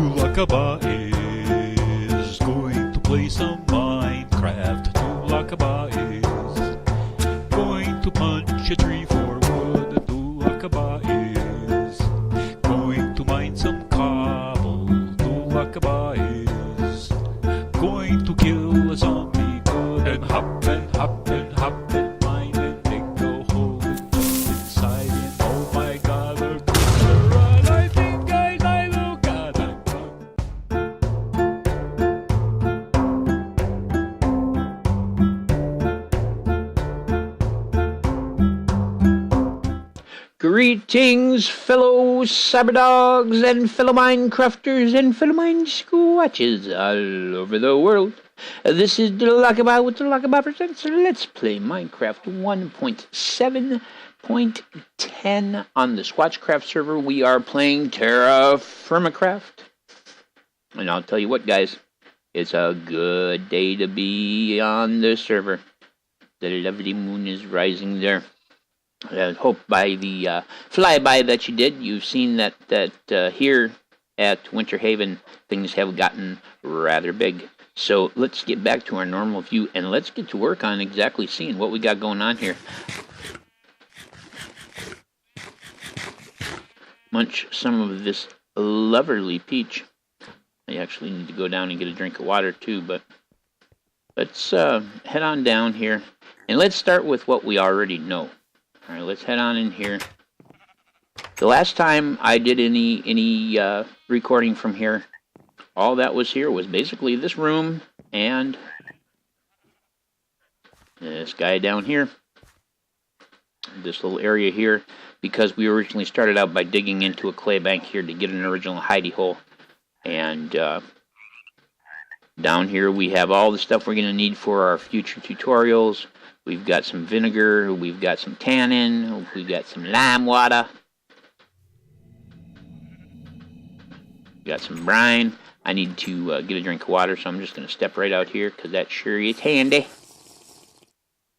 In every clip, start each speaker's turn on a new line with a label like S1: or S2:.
S1: Tulakaba is going to play some Minecraft. Tulakaba is going to punch a tree for wood. Tulakaba is going to mine some cobble. Tulakaba is going to kill a zombie good and hop and hop and hop and mine and dig a hole and jump inside and oh my god, look at the run. I think I look at that gun.
S2: Greetings, fellow cyberdogs and fellow Minecrafters and fellow mine squatches all over the world. This is the Lockabot with the Lockabot Presents Let's Play Minecraft 1.7.10 on the Squatchcraft server. We are playing Terrafirmacraft. And I'll tell you what, guys, it's a good day to be on the server. The lovely moon is rising there. I hope by the flyby that you did, you've seen that here at Winterhaven, things have gotten rather big. So let's get back to our normal view, and let's get to work on exactly seeing what we got going on here. Munch some of this lovely peach. I actually need to go down and get a drink of water too, but let's head on down here, and let's start with what we already know. All right, let's head on in here. The last time I did any recording from here, all that was here was basically this room and this guy down here, this little area here, because we originally started out by digging into a clay bank here to get an original hidey hole. And down here we have all the stuff we're going to need for our future tutorials. We've got some vinegar, we've got some tannin, we've got some lime water, we've got some brine. I need to get a drink of water, so I'm just going to step right out here because that sure is handy.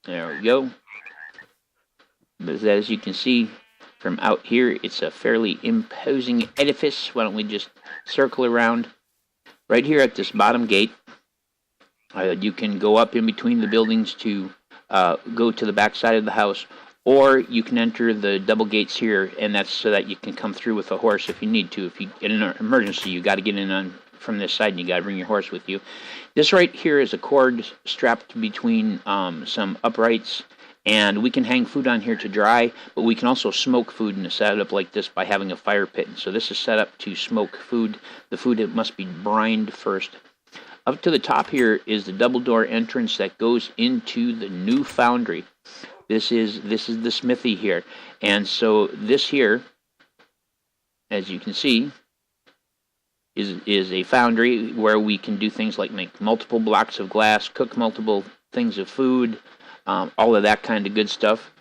S2: There we go. But as you can see from out here, it's a fairly imposing edifice. Why don't we just circle around? Right here at this bottom gate, you can go up in between the buildings to go to the back side of the house, or you can enter the double gates here, and that's so that you can come through with a horse if you need to. If you get in an emergency, you got to get in on from this side, and you got to bring your horse with you. This right here is a cord strapped between some uprights, and we can hang food on here to dry, but we can also smoke food in a setup like this by having a fire pit. And so this is set up to smoke food. The food, it must be brined first. Up to the top here is the double door entrance that goes into the new foundry. This is the smithy here. And so this here, as you can see, is a foundry where we can do things like make multiple blocks of glass, cook multiple things of food, all of that kind of good stuff.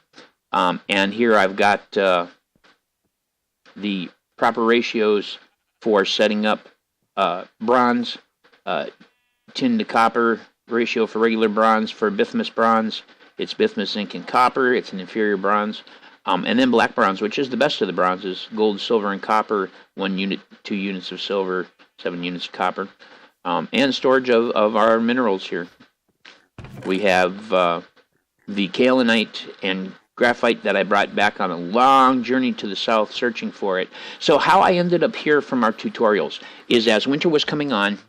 S2: And here I've got the proper ratios for setting up bronze, tin to copper ratio for regular bronze. For bismuth bronze, it's bismuth, zinc, and copper. It's an inferior bronze. And then black bronze, which is the best of the bronzes: gold, silver, and copper. 1 unit, 2 units of silver, 7 units of copper. And storage of our minerals here. We have the kaolinite and graphite that I brought back on a long journey to the south searching for it. So how I ended up here from our tutorials is, as winter was coming on,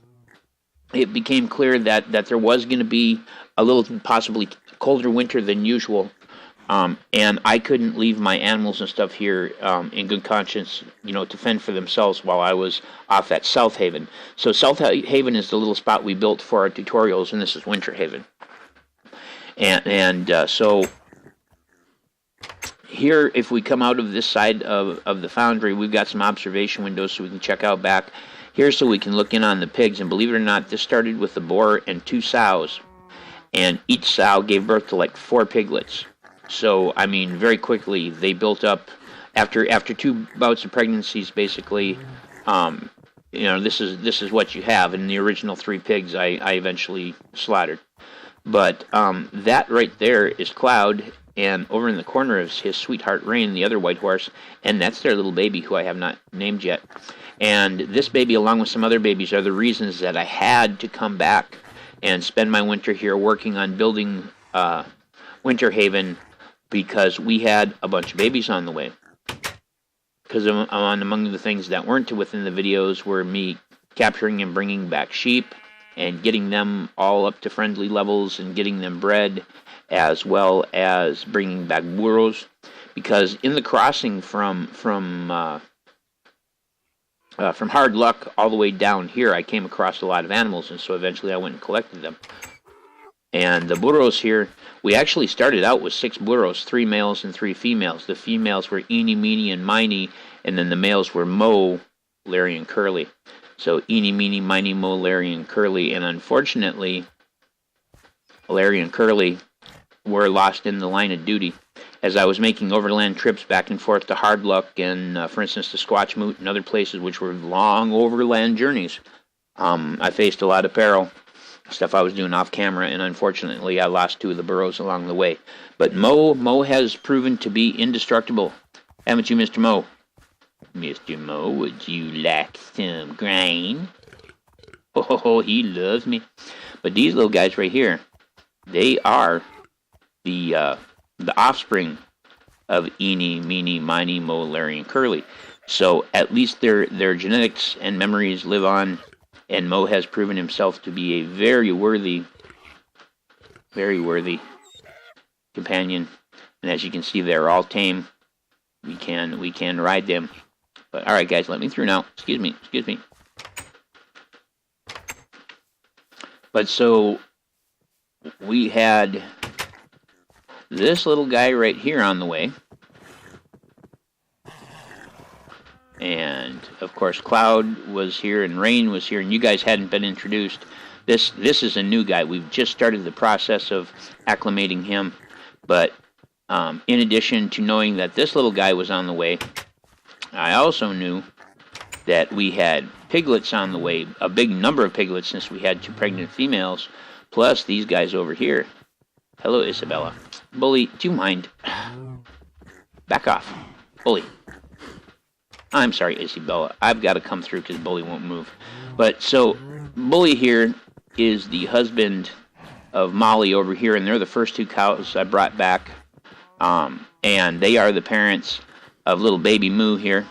S2: it became clear that there was going to be a little possibly colder winter than usual. And I couldn't leave my animals and stuff here in good conscience, to fend for themselves while I was off at South Haven. So South Haven is the little spot we built for our tutorials, and this is Winterhaven. And so here, if we come out of this side of the foundry, we've got some observation windows so we can check out back. Here, so we can look in on the pigs. And believe it or not, this started with a boar and 2 sows. And each sow gave birth to like 4 piglets. So, I mean, very quickly, they built up. After 2 bouts of pregnancies, basically, this is what you have. And the original 3 pigs I eventually slaughtered. But that right there is Cloud, and over in the corner is his sweetheart Rain, the other white horse, and that's their little baby who I have not named yet. And this baby, along with some other babies, are the reasons that I had to come back and spend my winter here working on building Winterhaven, because we had a bunch of babies on the way. Because among the things that weren't within the videos were me capturing and bringing back sheep and getting them all up to friendly levels and getting them bred, as well as bringing back burros. Because in the crossing from Hard Luck all the way down here, I came across a lot of animals, and so eventually I went and collected them. And the burros here, we actually started out with 6 burros, 3 males and 3 females. The females were Eeny, Meeny, and Miny, and then the males were Mo, Larry, and Curly. So Eeny, Meeny, Miny, Mo, Larry, and Curly. And unfortunately, Larry and Curly were lost in the line of duty. As I was making overland trips back and forth to Hard Luck and, for instance, to Squatchmoot and other places, which were long overland journeys, I faced a lot of peril. Stuff I was doing off camera, and unfortunately I lost 2 of the burros along the way. But Mo has proven to be indestructible. Haven't you, Mr. Mo? Mr. Mo, would you like some grain? Oh, he loves me. But these little guys right here, they are the offspring of Eeny, Meeny, Miny, Mo, Larry, and Curly. So at least their genetics and memories live on. And Mo has proven himself to be a very worthy companion. And as you can see, they're all tame. We can ride them. But all right, guys, let me through now. Excuse me. But so we had this little guy right here on the way. And, of course, Cloud was here and Rain was here, and you guys hadn't been introduced. This is a new guy. We've just started the process of acclimating him. But in addition to knowing that this little guy was on the way, I also knew that we had piglets on the way, a big number of piglets since we had 2 pregnant females, plus these guys over here. Hello, Isabella. Bully, do you mind? Back off. Bully. I'm sorry, Isabella. I've got to come through because Bully won't move. But so, Bully here is the husband of Molly over here, and they're the first 2 cows I brought back. And they are the parents of little baby Moo here.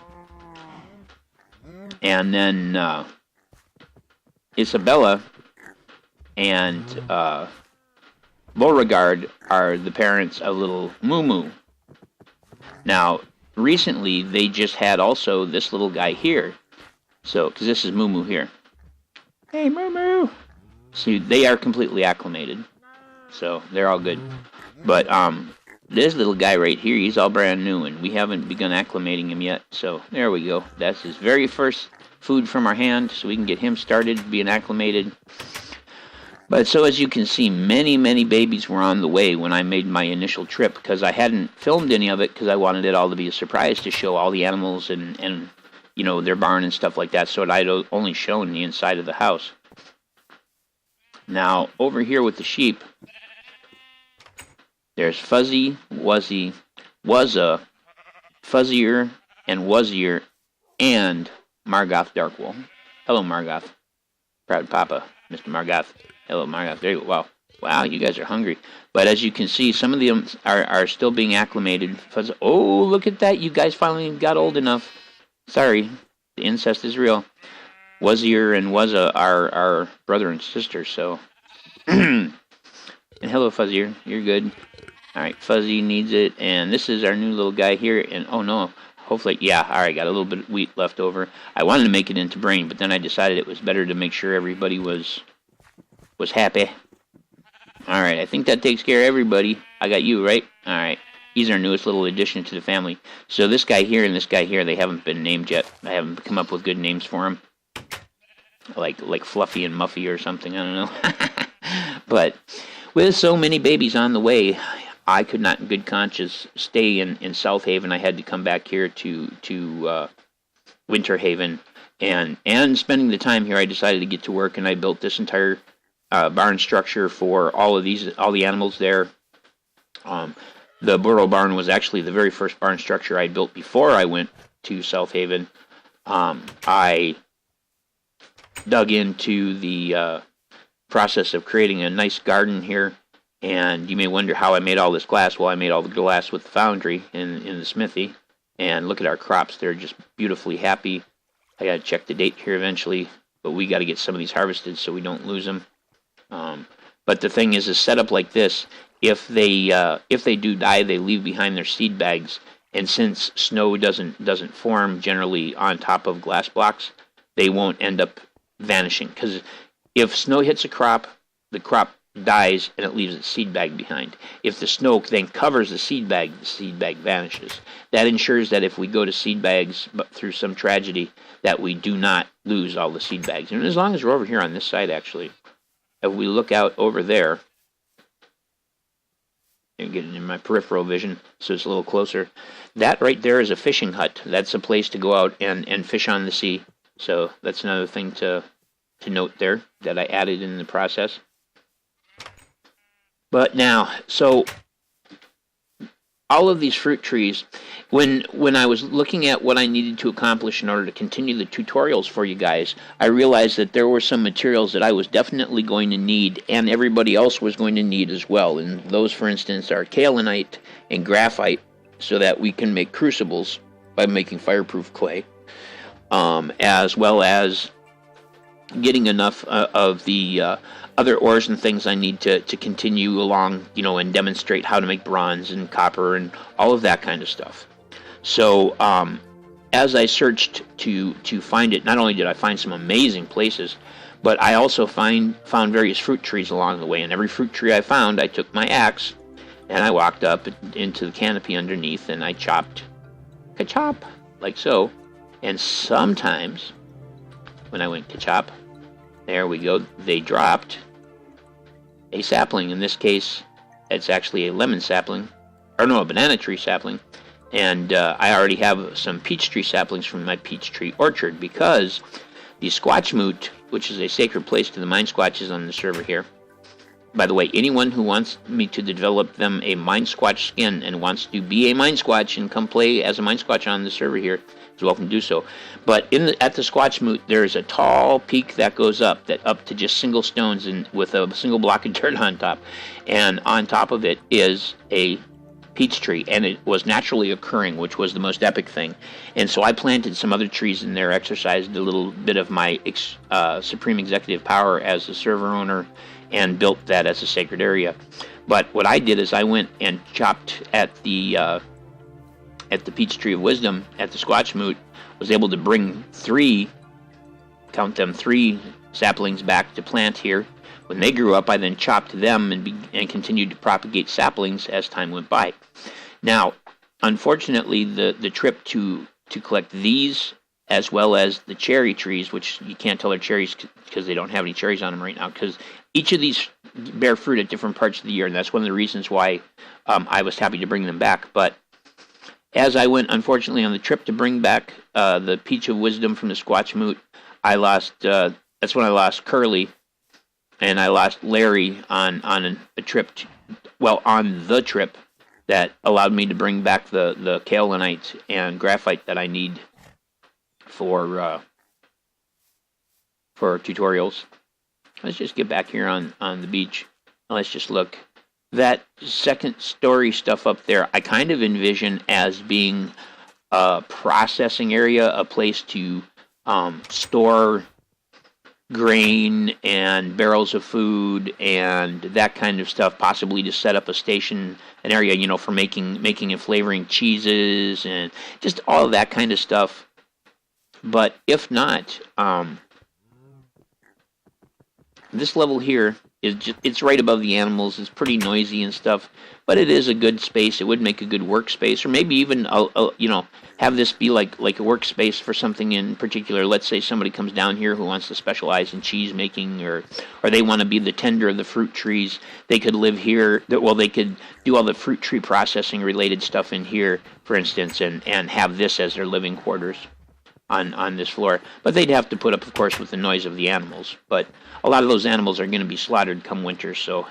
S2: And then Isabella and Beauregard are the parents of little Moo Moo. Now, recently, they just had also this little guy here. So, because this is Moo Moo here. Hey, Moo Moo! See, they are completely acclimated. So, they're all good. But, this little guy right here, he's all brand new, and we haven't begun acclimating him yet. So, there we go. That's his very first food from our hand, so we can get him started being acclimated. But so as you can see, many, many babies were on the way when I made my initial trip, because I hadn't filmed any of it because I wanted it all to be a surprise to show all the animals and you know, their barn and stuff like that, so I'd only shown the inside of the house. Now, over here with the sheep, there's Fuzzy, Wuzzy, Wuzza, Fuzzier, and Wuzzier, and Margoth Darkwool. Hello, Margoth. Proud Papa, Mr. Margoth. Hello, Margoth. There you go. Wow, you guys are hungry. But as you can see, some of them are still being acclimated. Oh, look at that. You guys finally got old enough. Sorry, the incest is real. Wuzzier and Wuzza are brother and sister, so. And hello, Fuzzier. You're good. All right, Fuzzy needs it. And this is our new little guy here. And oh, no. Hopefully, yeah, all right, got a little bit of wheat left over. I wanted to make it into brain, but then I decided it was better to make sure everybody was happy. All right, I think that takes care of everybody. I got you, right? All right. He's our newest little addition to the family. So this guy here and this guy here, they haven't been named yet. I haven't come up with good names for them. Like Fluffy and Muffy or something, I don't know. But with so many babies on the way, I could not in good conscience stay in South Haven. I had to come back here to Winterhaven. And spending the time here, I decided to get to work, and I built this entire barn structure for all the animals there. The burrow barn was actually the very first barn structure I built before I went to South Haven. I dug into the process of creating a nice garden here, and you may wonder how I made all this glass. Well, I made all the glass with the foundry in the smithy, and look at our crops. They're just beautifully happy. I got to check the date here eventually, but we got to get some of these harvested so we don't lose them. But the thing is set up like this. If they do die, they leave behind their seed bags. And since snow doesn't form generally on top of glass blocks, they won't end up vanishing. Because if snow hits a crop, the crop dies and it leaves its seed bag behind. If the snow then covers the seed bag vanishes. That ensures that if we go to seed bags but through some tragedy, that we do not lose all the seed bags. And as long as we're over here on this side, actually, if we look out over there, and get it in my peripheral vision so it's a little closer, that right there is a fishing hut. That's a place to go out and fish on the sea. So that's another thing to note there that I added in the process. But now, so all of these fruit trees, when I was looking at what I needed to accomplish in order to continue the tutorials for you guys, I realized that there were some materials that I was definitely going to need, and everybody else was going to need as well. And those, for instance, are kaolinite and graphite, so that we can make crucibles by making fireproof clay, as well as getting enough of the other ores and things I need to continue along, and demonstrate how to make bronze and copper and all of that kind of stuff. So as I searched to find it, not only did I find some amazing places, but I also found various fruit trees along the way. And every fruit tree I found, I took my axe and I walked up into the canopy underneath and I chopped, ka-chop, like so. And sometimes when I went ka-chop, there we go, they dropped a sapling. In this case, it's actually a lemon sapling, or no, a banana tree sapling. And I already have some peach tree saplings from my peach tree orchard, because the Squatch Moot, which is a sacred place to the mine squatches on the server here. By the way, anyone who wants me to develop them a mine squatch skin and wants to be a mine squatch and come play as a mine squatch on the server here is welcome to do so. But at the Squatch Moot, there is a tall peak that goes up to just single stones and with a single block of dirt on top. And on top of it is a peach tree, and it was naturally occurring, which was the most epic thing. And so I planted some other trees in there, exercised a little bit of my supreme executive power as a server owner, and built that as a sacred area. But what I did is I went and chopped at the Peach Tree of Wisdom at the Squatch Moot, was able to bring three saplings back to plant here. When they grew up, I then chopped them and continued to propagate saplings as time went by. Now, unfortunately, the trip to collect these, as well as the cherry trees, which you can't tell they're cherries because they don't have any cherries on them right now, because each of these bear fruit at different parts of the year, and that's one of the reasons why I was happy to bring them back. But as I went, unfortunately, on the trip to bring back the Peach of Wisdom from the Squatch Moot, I lost. That's when I lost Curly, and I lost Larry on a trip. On the trip that allowed me to bring back the kaolinite and graphite that I need for tutorials. Let's just get back here on the beach. Let's just look. That second story stuff up there, I kind of envision as being a processing area, a place to store grain and barrels of food and that kind of stuff, possibly to set up a station, an area, for making and flavoring cheeses and just all of that kind of stuff. But if not, this level here is it's right above the animals. It's pretty noisy and stuff, but it is a good space. It would make a good workspace, or maybe even have this be like a workspace for something in particular. Let's say somebody comes down here who wants to specialize in cheese making, or they want to be the tender of the fruit trees. They could live here. They could do all the fruit tree processing related stuff in here, for instance, and have this as their living quarters on this floor. But they'd have to put up, of course, with the noise of the animals. But a lot of those animals are going to be slaughtered come winter, so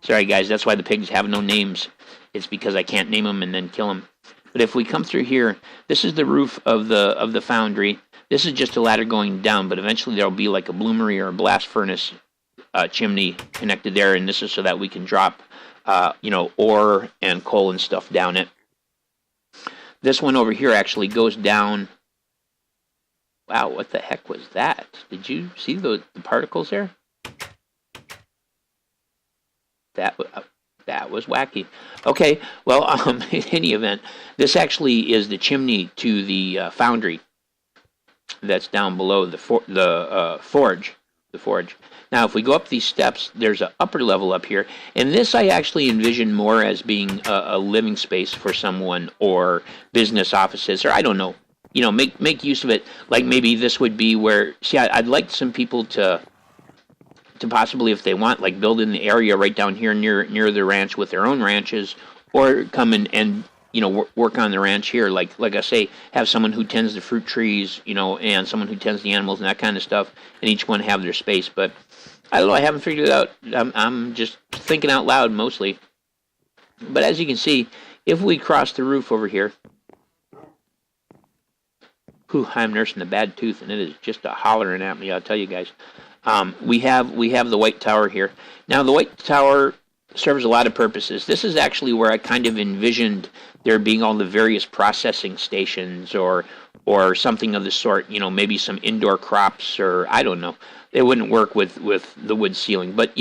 S2: Sorry, guys, that's why the pigs have no names. It's because I can't name them and then kill them. But if we come through here, this is the roof of the foundry. This is just a ladder going down, but eventually there'll be like a bloomery or a blast furnace chimney connected there, and this is so that we can drop, ore and coal and stuff down it. This one over here actually goes down. Wow, what the heck was that? Did you see the particles there? That was wacky. Okay, well, in any event, this actually is the chimney to the foundry that's down below the forge. The forge. Now, if we go up these steps, there's an upper level up here, and this I actually envision more as being a living space for someone, or business offices, or I don't know. Make use of it. Like maybe this would be where. See, I'd like some people to possibly, if they want, like build in the area right down here near the ranch with their own ranches, or come in and work on the ranch here. Like I say, have someone who tends the fruit trees, and someone who tends the animals and that kind of stuff, and each one have their space. But I don't know. I haven't figured it out. I'm just thinking out loud mostly. But as you can see, if we cross the roof over here, I'm nursing a bad tooth, and it is just a hollering at me. I'll tell you guys. We have the White Tower here. Now, the White Tower serves a lot of purposes. This is actually where I kind of envisioned there being all the various processing stations or something of the sort. Maybe some indoor crops, or I don't know. It wouldn't work with the wood ceiling, but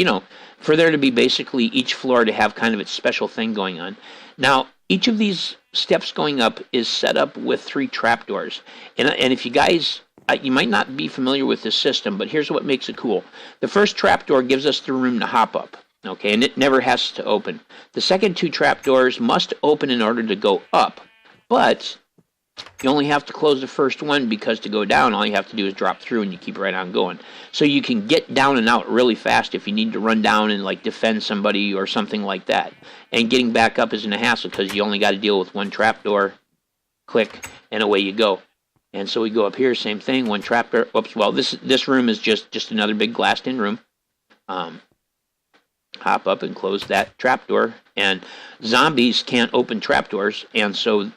S2: for there to be basically each floor to have kind of its special thing going on. Now, each of these steps going up is set up with 3 trapdoors, and if you guys. You might not be familiar with this system, but here's what makes it cool. The first trapdoor gives us the room to hop up, okay, and it never has to open. The second 2 trapdoors must open in order to go up, but you only have to close the first one, because to go down, all you have to do is drop through and you keep right on going. So you can get down and out really fast if you need to run down and like defend somebody or something like that. And getting back up isn't a hassle, because you only got to deal with 1 trapdoor, click, and away you go. And so we go up here, same thing, 1 trapdoor. Oops, well, this room is just another big glassed-in room. Hop up and close that trapdoor. And zombies can't open trapdoors, and so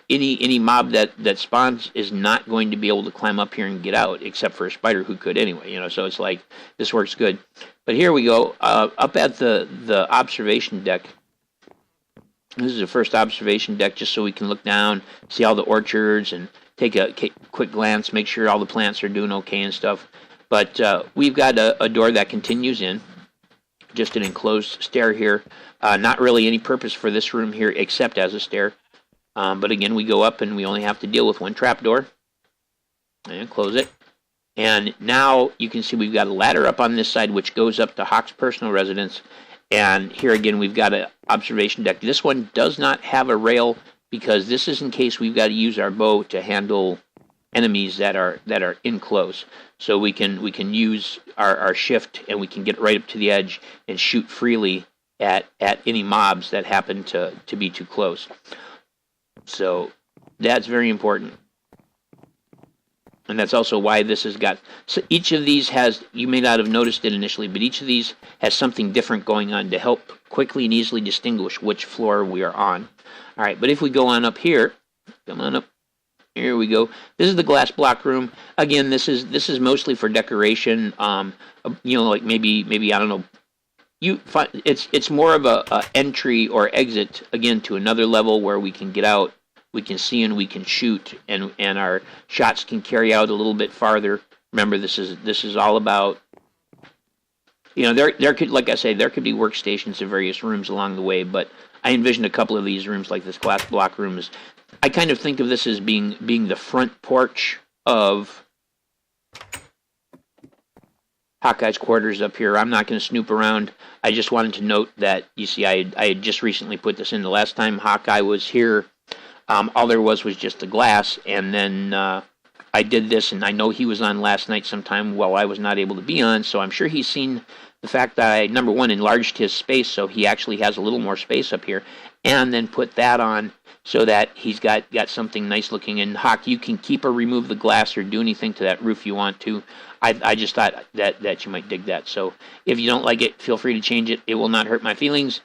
S2: any mob that spawns is not going to be able to climb up here and get out, except for a spider who could anyway. So it's like, this works good. But here we go, up at the observation deck. This is the first observation deck, just so we can look down, see all the orchards, and take a quick glance, make sure all the plants are doing okay and stuff. But we've got a door that continues in, just an enclosed stair here. Not really any purpose for this room here except as a stair. But again, we go up and we only have to deal with 1 trapdoor. And close it. And now you can see we've got a ladder up on this side which goes up to Hawk's personal residence. And here again we've got an observation deck. This one does not have a rail, because this is in case we've got to use our bow to handle enemies that are in close. So we can use our shift, and we can get right up to the edge and shoot freely at any mobs that happen to be too close. So that's very important. And that's also why this has got... So each of these has... You may not have noticed it initially, but each of these has something different going on to help quickly and easily distinguish which floor we are on. All right, but if we go on up here... Come on up. Here we go. This is the glass block room. Again, this is mostly for decoration. Like maybe I don't know. It's more of a entry or exit, again, to another level where we can get out. We can see and we can shoot, and our shots can carry out a little bit farther. Remember, this is all about, there could, like I say, there could be workstations in various rooms along the way, but I envision a couple of these rooms, like this glass block room, I kind of think of this as being the front porch of Hawkeye's quarters up here. I'm not going to snoop around. I just wanted to note that, you see, I had just recently put this in. The last time Hawkeye was here, all there was just the glass, and then I did this, and I know he was on last night sometime while I was not able to be on, so I'm sure he's seen the fact that I, number one, enlarged his space so he actually has a little more space up here, and then put that on so that he's got something nice looking. And Hawk, you can keep or remove the glass or do anything to that roof you want to. I just thought that you might dig that. So if you don't like it, feel free to change it. It will not hurt my feelings.